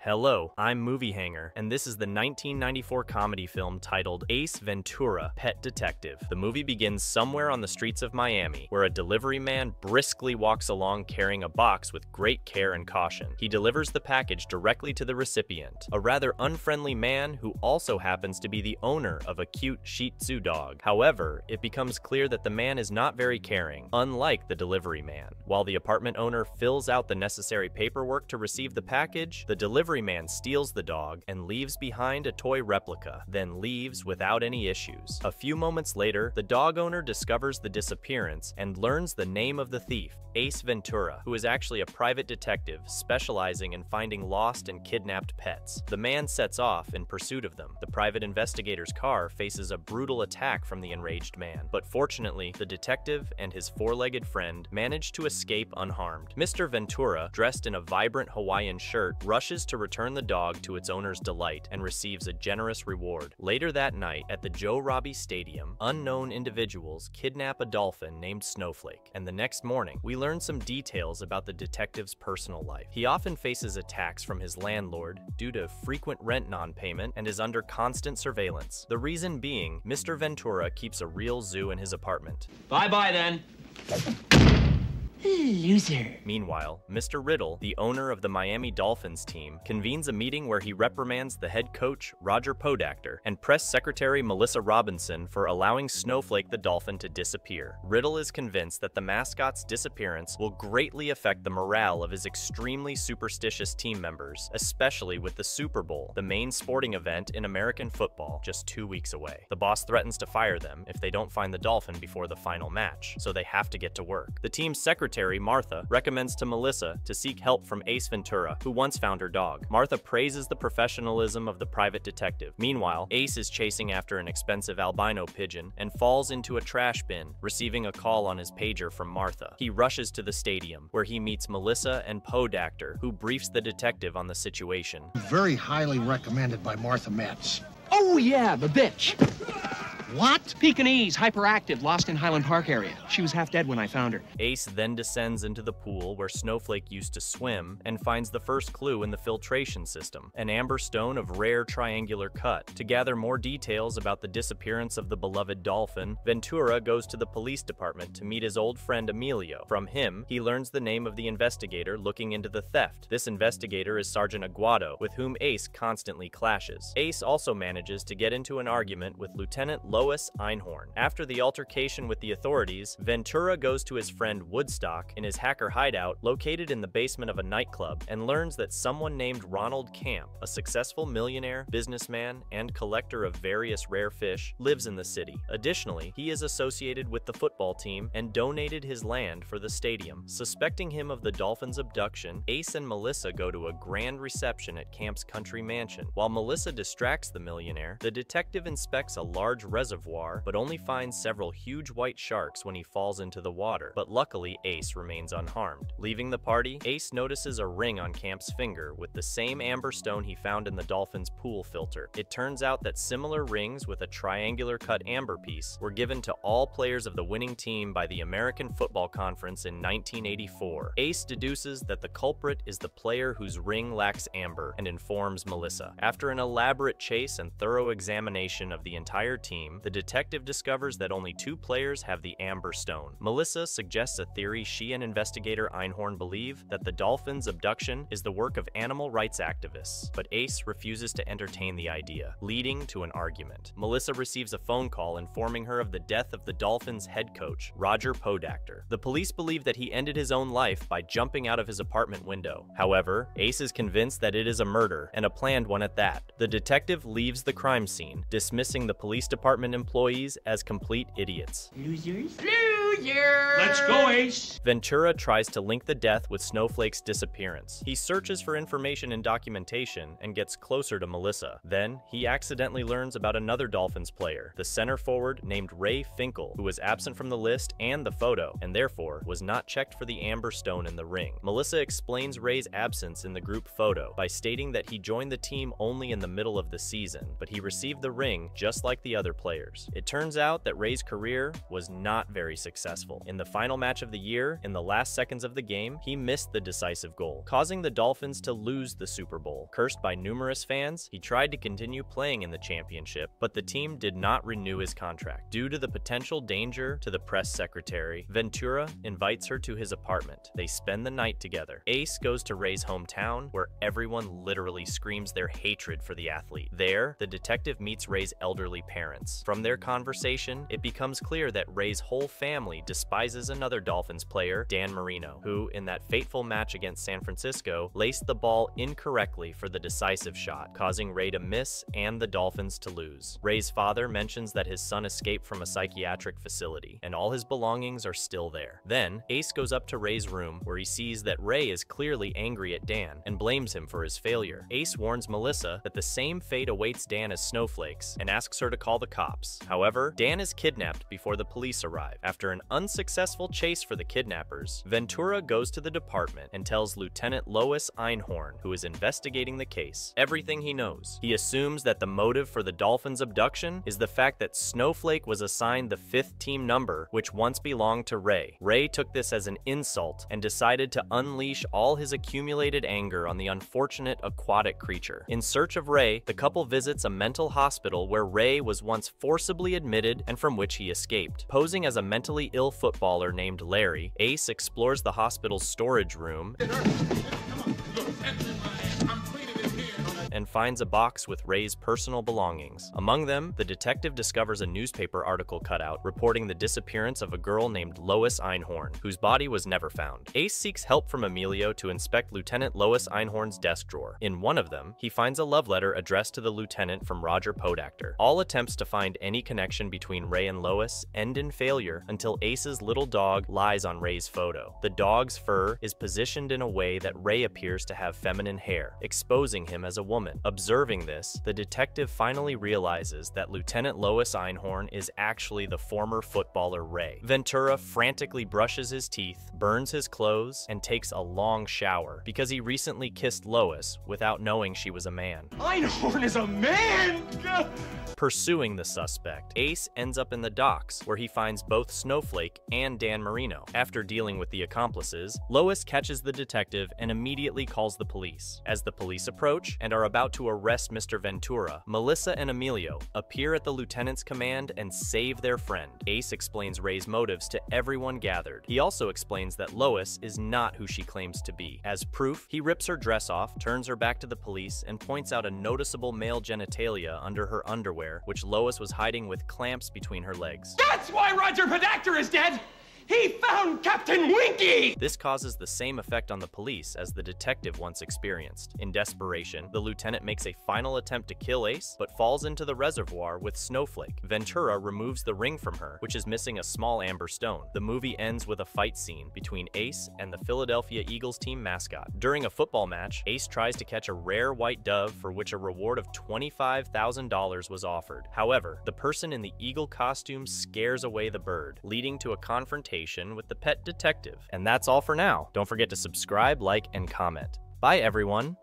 Hello, I'm Movie Hanger, and this is the 1994 comedy film titled Ace Ventura Pet Detective. The movie begins somewhere on the streets of Miami, where a delivery man briskly walks along carrying a box with great care and caution. He delivers the package directly to the recipient, a rather unfriendly man who also happens to be the owner of a cute Shih Tzu dog. However, it becomes clear that the man is not very caring, unlike the delivery man. While the apartment owner fills out the necessary paperwork to receive the package, the delivery man steals the dog and leaves behind a toy replica, then leaves without any issues. A few moments later, the dog owner discovers the disappearance and learns the name of the thief, Ace Ventura, who is actually a private detective specializing in finding lost and kidnapped pets. The man sets off in pursuit of them. The private investigator's car faces a brutal attack from the enraged man, but fortunately, the detective and his four-legged friend manage to escape unharmed. Mr. Ventura, dressed in a vibrant Hawaiian shirt, rushes to return the dog to its owner's delight and receives a generous reward. Later that night, at the Joe Robbie Stadium, unknown individuals kidnap a dolphin named Snowflake, and the next morning, we learn some details about the detective's personal life. He often faces attacks from his landlord due to frequent rent non-payment and is under constant surveillance. The reason being, Mr. Ventura keeps a real zoo in his apartment. Bye-bye then. Loser. Meanwhile, Mr. Riddle, the owner of the Miami Dolphins team, convenes a meeting where he reprimands the head coach, Roger Podacter, and press secretary Melissa Robinson for allowing Snowflake the dolphin to disappear. Riddle is convinced that the mascot's disappearance will greatly affect the morale of his extremely superstitious team members, especially with the Super Bowl, the main sporting event in American football, just 2 weeks away. The boss threatens to fire them if they don't find the dolphin before the final match, so they have to get to work. The team's secretary, Martha, recommends to Melissa to seek help from Ace Ventura, who once found her dog. Martha praises the professionalism of the private detective. Meanwhile, Ace is chasing after an expensive albino pigeon and falls into a trash bin, receiving a call on his pager from Martha. He rushes to the stadium, where he meets Melissa and Podacter, who briefs the detective on the situation. Very highly recommended by Martha Metz. Oh yeah, the bitch. What? Pekingese, hyperactive, lost in Highland Park area. She was half dead when I found her. Ace then descends into the pool where Snowflake used to swim and finds the first clue in the filtration system, an amber stone of rare triangular cut. To gather more details about the disappearance of the beloved dolphin, Ventura goes to the police department to meet his old friend Emilio. From him, he learns the name of the investigator looking into the theft. This investigator is Sergeant Aguado, with whom Ace constantly clashes. Ace also manages to get into an argument with Lieutenant Lois Einhorn. After the altercation with the authorities, Ventura goes to his friend Woodstock in his hacker hideout located in the basement of a nightclub and learns that someone named Ronald Camp, a successful millionaire, businessman, and collector of various rare fish, lives in the city. Additionally, he is associated with the football team and donated his land for the stadium. Suspecting him of the Dolphins' abduction, Ace and Melissa go to a grand reception at Camp's country mansion. While Melissa distracts the millionaire, the detective inspects a large reservoir, but only finds several huge white sharks when he falls into the water. But luckily, Ace remains unharmed. Leaving the party, Ace notices a ring on Camp's finger with the same amber stone he found in the dolphin's pool filter. It turns out that similar rings with a triangular cut amber piece were given to all players of the winning team by the American Football Conference in 1984. Ace deduces that the culprit is the player whose ring lacks amber and informs Melissa. After an elaborate chase and thorough examination of the entire team, the detective discovers that only 2 players have the amber stone. Melissa suggests a theory she and investigator Einhorn believe, that the dolphin's abduction is the work of animal rights activists, but Ace refuses to entertain the idea, leading to an argument. Melissa receives a phone call informing her of the death of the Dolphins' head coach, Roger Podacter. The police believe that he ended his own life by jumping out of his apartment window. However, Ace is convinced that it is a murder, and a planned one at that. The detective leaves the crime scene, dismissing the police department employees as complete idiots. Losers. Let's go, Ace. Ventura tries to link the death with Snowflake's disappearance. He searches for information and documentation and gets closer to Melissa. Then, he accidentally learns about another Dolphins player, the center forward named Ray Finkel, who was absent from the list and the photo, and therefore was not checked for the amber stone in the ring. Melissa explains Ray's absence in the group photo by stating that he joined the team only in the middle of the season, but he received the ring just like the other players. It turns out that Ray's career was not very successful. successful. In the final match of the year, in the last seconds of the game, he missed the decisive goal, causing the Dolphins to lose the Super Bowl. Cursed by numerous fans, he tried to continue playing in the championship, but the team did not renew his contract. Due to the potential danger to the press secretary, Ventura invites her to his apartment. They spend the night together. Ace goes to Ray's hometown, where everyone literally screams their hatred for the athlete. There, the detective meets Ray's elderly parents. From their conversation, it becomes clear that Ray's whole family despises another Dolphins player, Dan Marino, who, in that fateful match against San Francisco, laced the ball incorrectly for the decisive shot, causing Ray to miss and the Dolphins to lose. Ray's father mentions that his son escaped from a psychiatric facility, and all his belongings are still there. Then, Ace goes up to Ray's room, where he sees that Ray is clearly angry at Dan and blames him for his failure. Ace warns Melissa that the same fate awaits Dan as Snowflake's and asks her to call the cops. However, Dan is kidnapped before the police arrive. After an unsuccessful chase for the kidnappers, Ventura goes to the department and tells Lieutenant Lois Einhorn, who is investigating the case, everything he knows. He assumes that the motive for the Dolphins' abduction is the fact that Snowflake was assigned the 5th team number, which once belonged to Ray. Ray took this as an insult and decided to unleash all his accumulated anger on the unfortunate aquatic creature. In search of Ray, the couple visits a mental hospital where Ray was once forcibly admitted and from which he escaped. Posing as a mentally ill footballer named Larry, Ace explores the hospital's storage room and finds a box with Ray's personal belongings. Among them, the detective discovers a newspaper article cutout reporting the disappearance of a girl named Lois Einhorn, whose body was never found. Ace seeks help from Emilio to inspect Lieutenant Lois Einhorn's desk drawer. In one of them, he finds a love letter addressed to the lieutenant from Roger Podacter. All attempts to find any connection between Ray and Lois end in failure until Ace's little dog lies on Ray's photo. The dog's fur is positioned in a way that Ray appears to have feminine hair, exposing him as a woman. Observing this, the detective finally realizes that Lieutenant Lois Einhorn is actually the former footballer Ray. Ventura frantically brushes his teeth, burns his clothes, and takes a long shower because he recently kissed Lois without knowing she was a man. Einhorn is a man! Pursuing the suspect, Ace ends up in the docks, where he finds both Snowflake and Dan Marino. After dealing with the accomplices, Lois catches the detective and immediately calls the police. As the police approach and are about to arrest Mr. Ventura, Melissa and Emilio appear at the lieutenant's command and save their friend. Ace explains Ray's motives to everyone gathered. He also explains that Lois is not who she claims to be. As proof, he rips her dress off, turns her back to the police, and points out a noticeable male genitalia under her underwear, which Lois was hiding with clamps between her legs. That's why Roger Podacter is dead! He found Captain Winky! This causes the same effect on the police as the detective once experienced. In desperation, the lieutenant makes a final attempt to kill Ace, but falls into the reservoir with Snowflake. Ventura removes the ring from her, which is missing a small amber stone. The movie ends with a fight scene between Ace and the Philadelphia Eagles team mascot. During a football match, Ace tries to catch a rare white dove for which a reward of $25,000 was offered. However, the person in the eagle costume scares away the bird, leading to a confrontation with the pet detective. And that's all for now. Don't forget to subscribe, like, and comment. Bye, everyone.